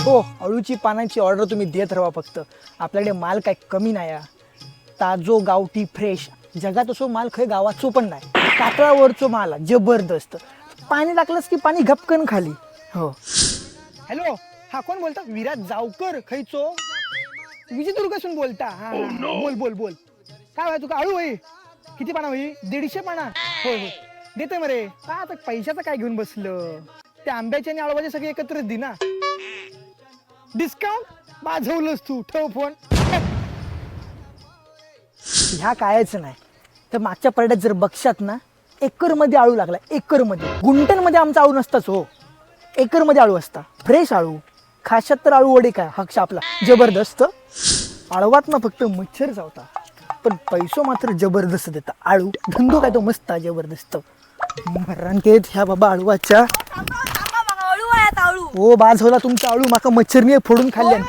हो, अळूची पानांची ऑर्डर तुम्ही देत राहा फक्त. आपल्याकडे माल काय कमी नाही हा. ताजो गावठी फ्रेश जगात असो माल खय गावाचो पण नाही. कातळावरचो माल हा, जबरदस्त. पाणी टाकलंस की पाणी घपकन खाली. हो. हॅलो, हा कोण बोलता? विराज जावकर खयचो? विजयदुर्गासून बोलता? हा बोल बोल बोल. काय व्हाय तुका अळू होई? किती पाना होई? 150 पाना? होय होय देते मरे. का आता पैशाचं काय घेऊन बसलं? त्या आंब्याचे आणि अळवाचे सगळे एकत्रच दे ना. डिस्काउंट बाजवलंस तू. ठेव फोन. ह्या कायच नाही तर मागच्या परड्यात जर बघशात ना, एकरमध्ये आळू लागला. एकरमध्ये. गुंटनमध्ये आमचा आळू नसताच हो. एकरमध्ये आळू असता. फ्रेश आळू. खाशात तर आळू वडे काय हक्ष आपला जबरदस्त. आळवात ना फक्त मच्छर चावता, पण पैसो मात्र जबरदस्त देता. आळू धंदो काय तो मस्त जबरदस्त. मरांकेत ह्या बाबा आळूवाच्या. अळू आहे आता अळू. हो बाज होला तुमचा आळू. माका मच्छरने फोडून खाल्ल्या.